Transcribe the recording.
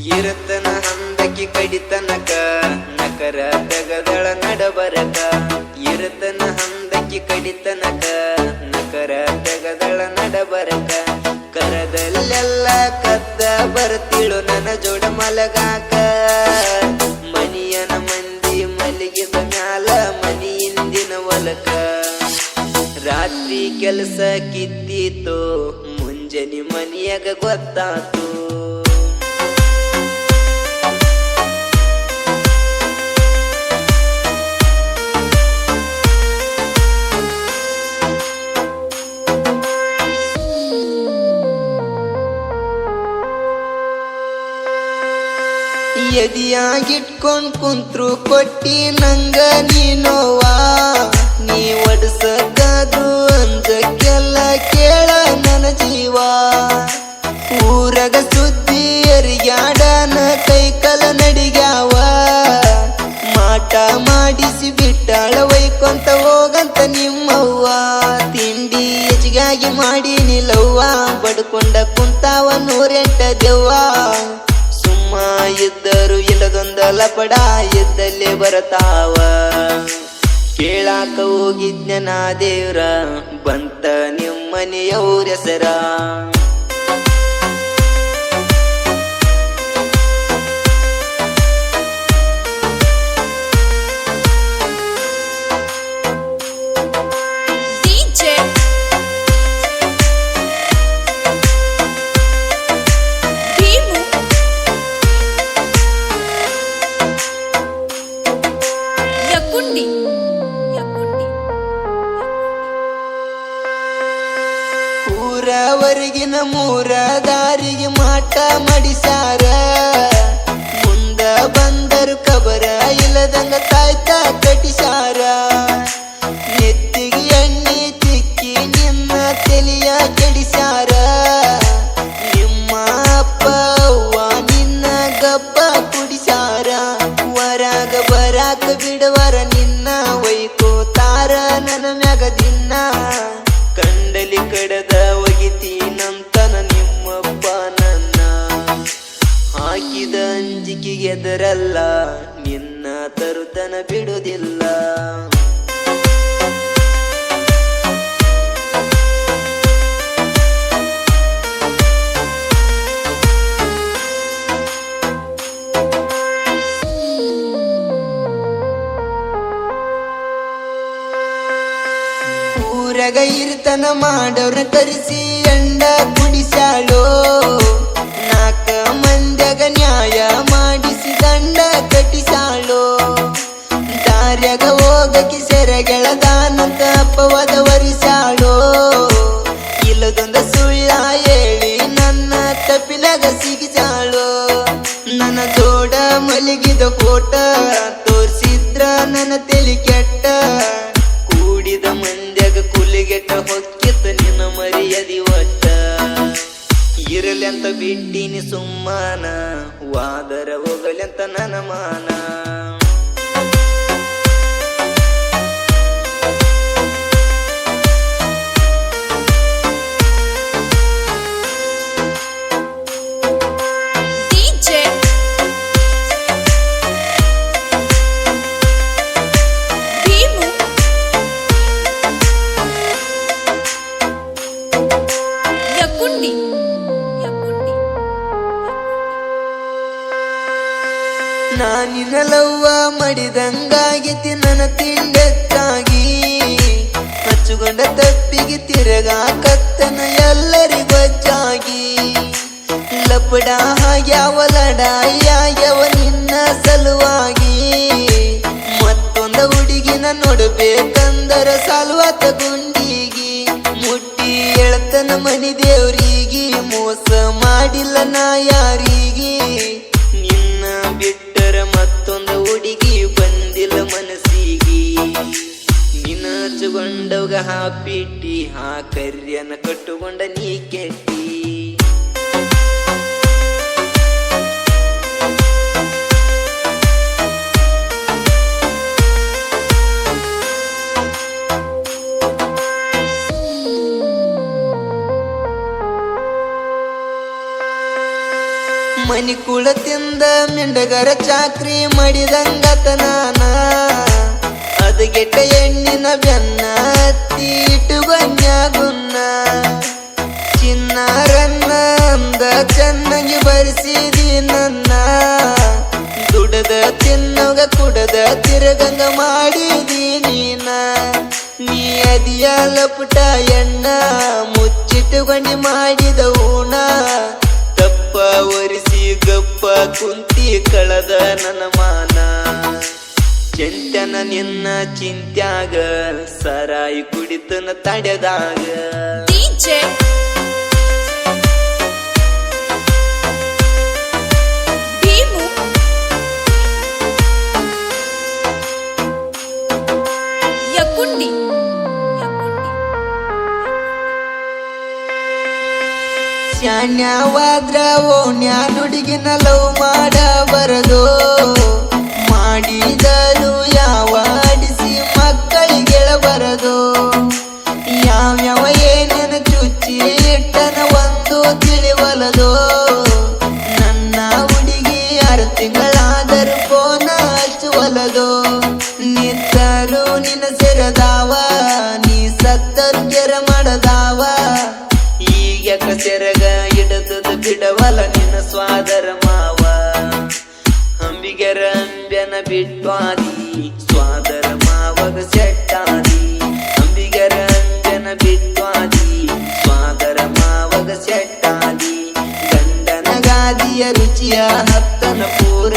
ಇರತನ ಹಂದಕಿ ಕಡಿತನಕ ನಕರ ತೆಗದಳ ನಡಬರಕ ಇರತನ ಹಂದಕಿ ಕಡಿತನಕ ನಕರ ತೆಗದಳ ನಡಬರಕ ಕರದಲ್ಲೆಲ್ಲ ಕದ್ದ ಬರ್ತಿಳು ನನ್ನ ಜೋಡ ಮಲಗಾಕ ಮನಿಯನ ಮಂದಿ ಮಲಗಿದ ಮ್ಯಾಲ ಮನಿಯಿಂದಿನ ಒಲಕ ರಾತ್ರಿ ಕೆಲಸ ಕಿತ್ತಿತು ಮುಂಜಾನೆ ಮನಿಯಾಗ ಗೊತ್ತಾತು ಎದಿಯಾಗಿಟ್ಕೊಂಡ್ ಕುಂತ್ರು ಕೊಟ್ಟಿ ನಂಗ ನೀನೋವ ನೀ ಒಡ್ಸಕ್ಕಾದ್ರು ಅಂಜಕ್ಕೆಲ್ಲ ಕೇಳ ನನ್ನ ಜೀವ ಊರಗ ಸುದ್ದಿ ಎರಿಗ್ಯಾಡನ ಕೈಕಲ ನಡಿಗ್ಯಾವ ಮಾಟ ಮಾಡಿಸಿ ಬಿಟ್ಟಾಳ ಒಯ್ಕೊಂತ ಹೋಗಂತ ನಿಮ್ಮವ್ವ ತಿಂಡಿ ಹೆಚ್ಚಿಗಾಗಿ ಮಾಡಿ ನಿಲ್ಲವ್ವ ಬಡ್ಕೊಂಡ ಕುಂತಾವ 108 ದೆವ್ವ ಇದ್ದರು ಇಲ್ಲದೊಂದ ಲಪಡ ಇದ್ದಲ್ಲೇ ಬರತಾವ ಕೇಳಾಕ ಹೋಗಿದ್ನ ನಾ ದೇವ್ರ ಬಂತ ನಿಮ್ಮನೆಯವ್ರ ಹೆಸರ ಊರವರೆಗಿನ ಮೂರ ದಾರಿಗೆ ಮಾಟ ಮಾಡಿಸಾರ ಮುಂದ ಬಂದರು ಕಬರ ಇಲ್ಲದಂಗ ತಾಯ್ತ ಕಟಿಸಾರ ನೆತ್ತಿಗೆ ಎಣ್ಣೆ ತಿಕ್ಕಿ ನಿನ್ನ ತಲೆಯ ಕೆಡಿಸಾರ ನಿಮ್ಮ ಅಪ್ಪ ಅವ್ವ ನಿನ್ನ ಗಬ್ಬ ಕುಡಿಸಾರ ಹೊರಗ ಬರಾಕ ಬಿಡವರ ನಿನ್ನ ಒಯ್ಕೋತಾರ ನನ್ನ ಮ್ಯಾಗ ದಿನ ಕಂಡಲಿ ಕಡದ ಒಗಿತೀನಂತನ ನಿಮ್ಮಪ್ಪ ನನ್ನ ಹಾಕಿದ ಅಂಜಿಕೆಗೆ ಎದರಲ್ಲ ನಿನ್ನ ತರುತನ ಬಿಡುವುದಿಲ್ಲ ಊರಗ ಇರ್ತನ ಮಾಡೋರ ಕರೆಸಿ ಅಂಡ ಕುಡಿಸಾಳೋ 4 ಮಂದ್ಯಾಗ ನ್ಯಾಯ ಮಾಡಿಸಿ ದಂಡ ಕಟ್ಟಿಸಾಳೋ ದಾರ್ಯಾಗ ಹೋಗಕಿ ಸೆರಗೆಳದಾನಂತ ಅಪವಾದ ವರಿಸಾಳೋ ಇಲ್ಲದೊಂದ ಸುಳ್ಳ ಹೇಳಿ ನನ್ನ ತಪ್ಪಿನಾಗ ಸಿಗಿಸಾಳೋ ನನ್ನ ಜೋಡ ಮಲಗಿದ ಫೋಟ ತೋರ್ಸಿದ್ರ ನನ್ನ ತಲೆ ಕೆಟ್ಟ ಕೂಡಿದ ಮಂದ್ಯಾಗ ಕುಲಿಗೆಟ್ಟ ಹೊಕ್ಕಿತ್ತ ನಿನ್ನ ಮರ್ಯಾದಿ ಒಟ್ಟ ಇರಲಿ ಅಂತ ಬಿಟ್ಟಿನಿ ಸುಮ್ಮನ ವಾದರ ಹೋಗಲಿ ಅಂತ ನನ್ನ ಮಾನ ನಾನಿನ ಲವ್ವ ಮಡಿದಂಗಾಗಿತಿ ನನ್ನ ತಿಂಡೆತ್ತಾಗಿ ಹಚ್ಚುಗೊಂಡ ತಪ್ಪಿಗೆ ತಿರುಗಾಕತ್ತನ ಎಲ್ಲರಿಗೊಚ್ಚಾಗಿ ಲಪಡ ಆಗ್ಯಾವ ಲಡಾಯಾಗ್ಯವ ನಿನ್ನ ಸಲುವಾಗಿ ಮತ್ತೊಂದ ಹುಡುಗಿನ ನೋಡಬೇಕಂದರ ಸಾಲ್ವಾತ ಗುಂಡಿಗಿ ಮುಟ್ಟಿ ಎಳತನ ಮನಿ ದೇವ್ರಿಗೆ ಮೋಸ ಮಾಡಿಲ್ಲ ನಾ ಯಾರಿಗೆ ಬಿಟ್ಟರ ಮತ್ತೊಂದು ಹುಡುಗಿ ಬಂದಿಲ್ಲ ಮನಸ್ಸಿಗೆ ನಿನ್ನ ಹಚ್ಚುಗೊಂಡವ್ಗ ಹಾಪಿಟ್ಟಿ ಕರ್ಯನ ಕಟ್ಟುಕೊಂಡ ನೀ ಕೆಟ್ಟಿ ಮನಿ ಕುಳತಿಂದ ಮಿಂಡಗರ ಚಾಕ್ರಿ ಮಾಡಿದಂಗತ ನಾನ ಅದಗೆಟ್ಟ ಎಣ್ಣಿನ ಬೆನ್ನ ತೀಟುಗನ್ಯಾಗುನ್ನ ಚಿನ್ನಾರನ್ನ ಅಂದ ಚೆನ್ನಾಗಿ ಬರಿಸಿದಿ ನನ್ನ ದುಡದ ತಿನ್ನೋಗ ಕುಡದ ತಿರಗಂಗ ಮಾಡಿದಿ ನೀನ ನೀ ಅದಿಯ ಲಪುಟ ಎಣ್ಣ ಮುಚ್ಚಿಟ್ಟುಗೊಂಡಿ ಮಾಡಿದ ಊಣ ತಪ್ಪ ಒರಿಸಿ ಗಪ್ಪ ಕುಂತಿ ಕಳದ ನನ್ನ ಮಾನ ಚೆಂಟನ ನಿನ್ನ ಚಿಂತ್ಯಾಗ ಸರಾಯಿ ಕುಡಿತನ ತಡೆದಾಗ ಡಿಜೆ ಭೀಮು ಯಕುಂಡಿ ಶಾನ್ಯವಾದ್ರ ಓಣ್ಯಾ ನುಡುಗಿನ ಲವ್ ಮಾಡಬಾರದು ಮಾಡಿದರು ಯಾವ ಅಡಿಸಿ ಮಕ್ಕಳಿಗೆಳಬರದು ಯಾವ್ಯಾವ ಏನೇನ ಚುಚ್ಚಿ ಇಟ್ಟನ ಒಂದು ತಿಳಿವಲದು ನನ್ನ ಹುಡುಗಿ 6 ತಿಂಗಳಾದರೂ ಫೋನ ಹಚ್ಚುವಲದು ನಿಂತರು ನಿನ್ನ ಸೆರದಾವ ನೀ ಸತ್ತರು ಕೆರ ಮಾಡದಾವ ಈಗ ಸೆರಗ ಹಿಡದದು ಬಿಡವಲ ನಿನ್ನ ಸ್ವಾದರ ಮಾವ ಅಂಬಿಗರ ಅಂಬ್ಯನ ಬಿಟ್ವಾದಿ ಸ್ವಾದರ ಮಾವಗ ಸೆಟ್ಟಾದಿ ಅಂಬಿಗರ ಅಂಬ್ಯನ ಬಿಟ್ವಾದಿ ಸ್ವಾದರ ಮಾವಗ ಸೆಟ್ಟಾದಿ ಗಂಡನ ಗಾದಿಯ ರುಚಿಯ ಹತ್ತನ ಪೂರ